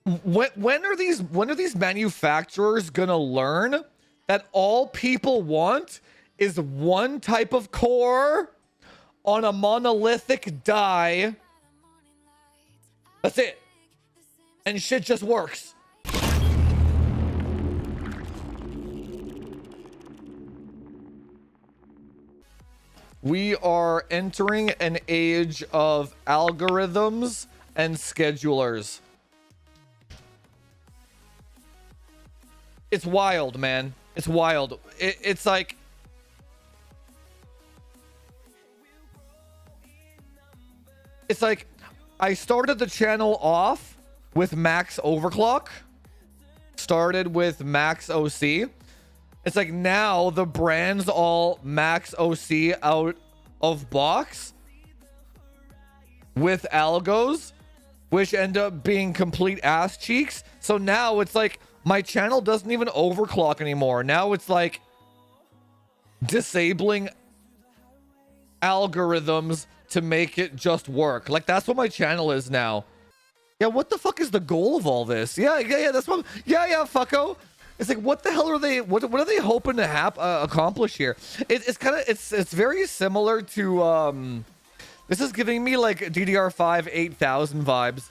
When are these manufacturers gonna learn that all people want is one type of core on a monolithic die? That's it. And shit just works. We are entering an age of algorithms and schedulers. It's wild, man. It's wild. It's like... It's like I started the channel off with max overclock. Started with max OC. It's like now the brand's all max OC out of box with algos, which end up being complete ass cheeks. So now it's like my channel doesn't even overclock anymore. Now it's like disabling algorithms to make it just work. Like that's what my channel is now. Yeah, what the fuck is the goal of all this? Yeah, that's what. Yeah, fucko. It's like, what the hell are they? What are they hoping to accomplish here? It's kind of it's very similar to this is giving me like DDR5 8000 vibes,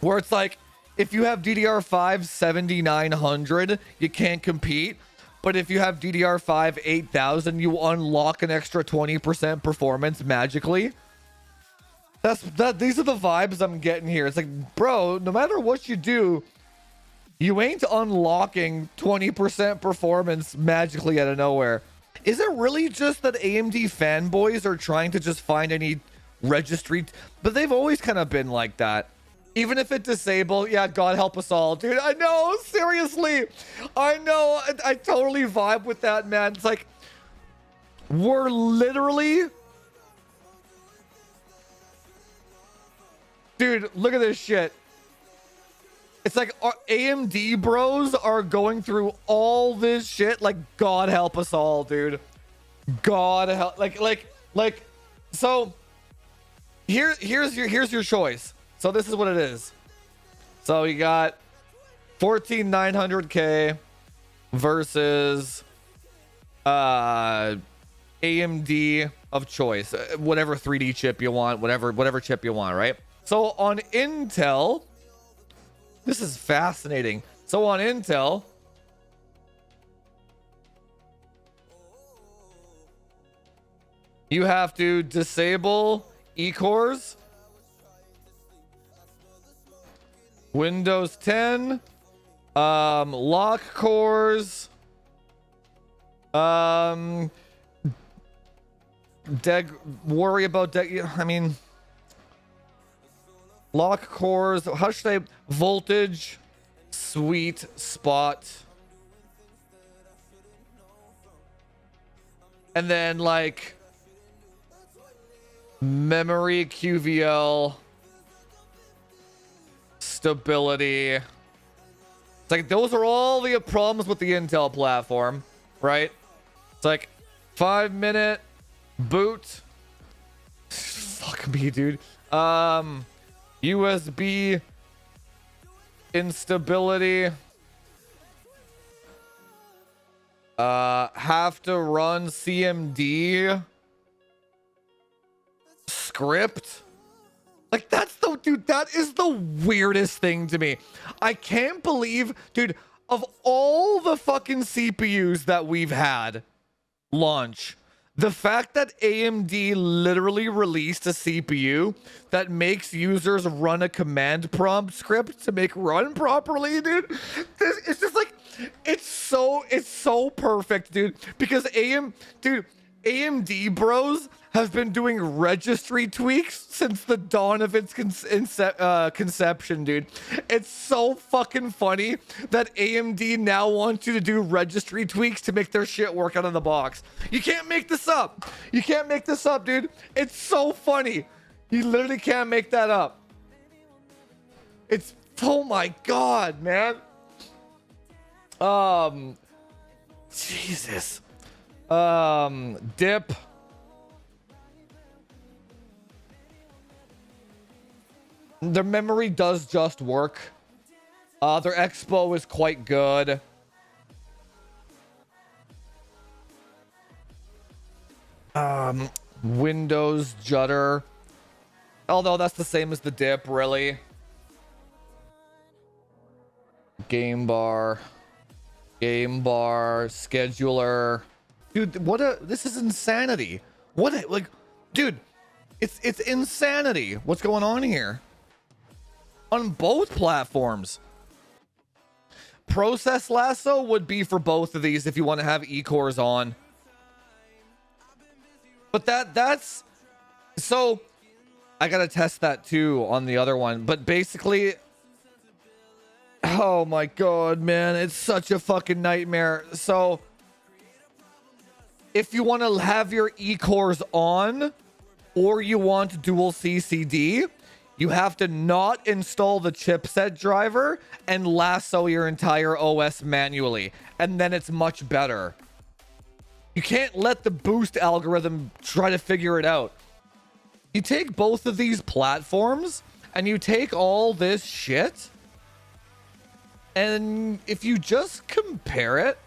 where it's like if you have DDR5 7900, you can't compete, but if you have DDR5 8000, you unlock an extra 20% performance magically. These are the vibes I'm getting here. It's like, bro, no matter what you do, you ain't unlocking 20% performance magically out of nowhere. Is it really just that AMD fanboys are trying to just find any registry? But they've always kind of been like that. Even if it disable, yeah, God help us all, dude. I know, seriously. I know, I totally vibe with that, man. It's like, we're literally... Dude, look at this shit. It's like AMD bros are going through all this shit. Like, God help us all, dude. God help, like. So here's your choice. So this is what it is. So you got 14900K versus AMD of choice, whatever 3D chip you want, whatever chip you want, right? So on Intel. This is fascinating. So on Intel, you have to disable eCores, Windows 10, lock cores, worry about I mean, lock cores. How should I? Voltage, sweet spot, and then like memory, QVL, stability. It's like those are all the problems with the Intel platform, right? It's like 5-minute boot. Fuck me, dude. USB instability. Have to run CMD script. Like that's the dude, that is the weirdest thing to me. I can't believe, dude, of all the fucking CPUs that we've had launch, the fact that AMD literally released a CPU that makes users run a command prompt script to make run properly, dude. It's just like, it's so perfect, dude. Because AMD bros have been doing registry tweaks since the dawn of its conception, dude. It's so fucking funny that AMD now wants you to do registry tweaks to make their shit work out of the box. You can't make this up. You can't make this up, dude. It's so funny. You literally can't make that up. It's, oh my God, man. Jesus. Dip. Their memory does just work. Their expo is quite good. Windows judder. Although that's the same as the dip, really. Game bar, scheduler. Dude, this is insanity. Dude, it's insanity. What's going on here? On both platforms. Process Lasso would be for both of these if you want to have E-cores on. But that's so I gotta test that too on the other one. But basically, oh my god, man, it's such a fucking nightmare. So if you want to have your E-cores on, or you want dual CCD, you have to not install the chipset driver and lasso your entire OS manually, and then it's much better. You can't let the boost algorithm try to figure it out. You take both of these platforms and you take all this shit, and if you just compare it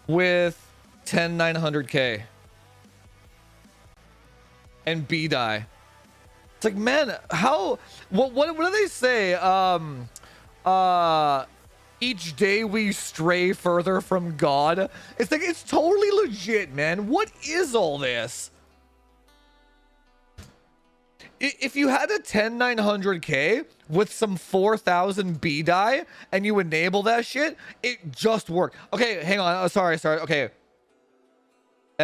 with 10900K and B-Die, it's like, man, how what do they say? Each day we stray further from God. It's like, it's totally legit, man. What is all this? If you had a 10900K with some 4000 B-Die and you enable that shit, it just worked. Okay, hang on. Oh, sorry. Okay.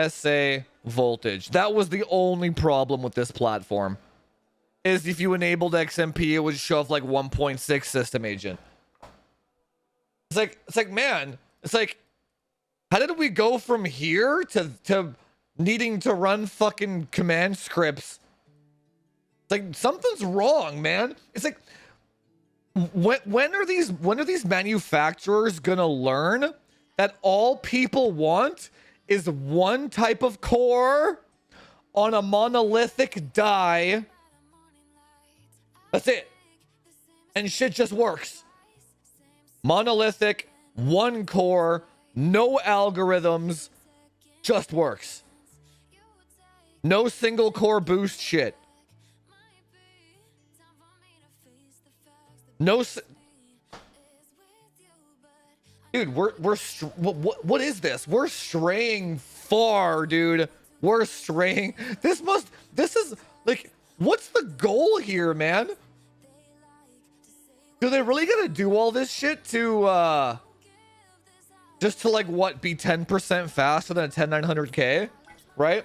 SA voltage. That was the only problem with this platform. Is if you enabled XMP, it would show up like 1.6 system agent. It's like, man, it's like, how did we go from here to needing to run fucking command scripts? It's like, something's wrong, man. It's like, when are these manufacturers gonna learn that all people want is one type of core on a monolithic die? That's it. And shit just works. Monolithic, one core, no algorithms, just works. No single core boost shit. No. Dude, what is this? We're straying far, dude. We're straying. This is like, what's the goal here, man? Do they really gotta do all this shit to just to like what, be 10% faster than a 10900K, right?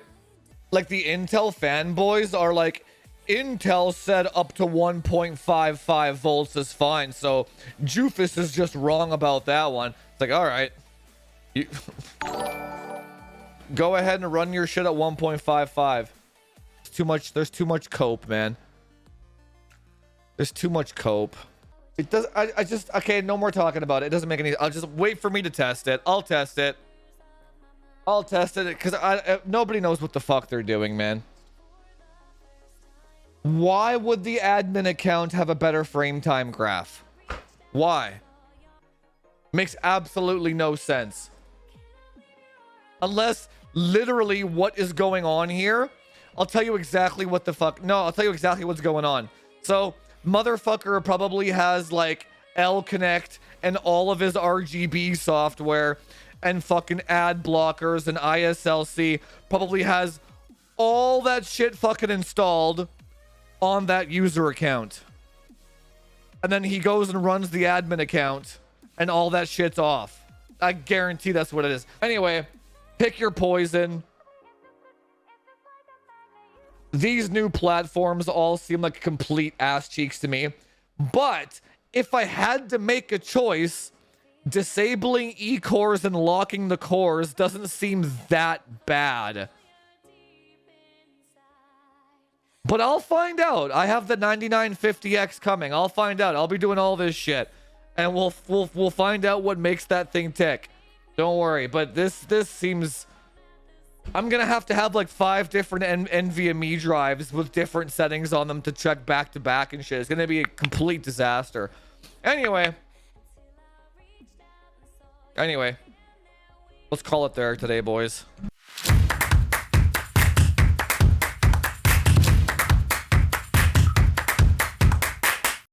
Like the Intel fanboys are like, Intel said up to 1.55 volts is fine, so Jufus is just wrong about that one. It's like, all right, you go ahead and run your shit at 1.55. It's too much. There's too much cope, man. There's too much cope. It does. I just, okay, no more talking about it. It doesn't make any. I'll just wait for me to test it. I'll test it because nobody knows what the fuck they're doing, man. Why would the admin account have a better frame time graph? Why? Makes absolutely no sense. Unless literally what is going on here, I'll tell you exactly what the fuck. No, I'll tell you exactly what's going on. So, motherfucker probably has like L-Connect and all of his RGB software and fucking ad blockers and ISLC. Probably has all that shit fucking installed on that user account. And then he goes and runs the admin account and all that shit's off. I guarantee that's what it is. Anyway, pick your poison. These new platforms all seem like complete ass cheeks to me. But if I had to make a choice, disabling E-cores and locking the cores doesn't seem that bad. But I'll find out. I have the 9950X coming. I'll find out. I'll be doing all this shit. And we'll find out what makes that thing tick. Don't worry. But this seems I'm gonna have to have like 5 different NVMe drives with different settings on them to check back to back and shit. It's gonna be a complete disaster. Anyway, let's call it there today, boys.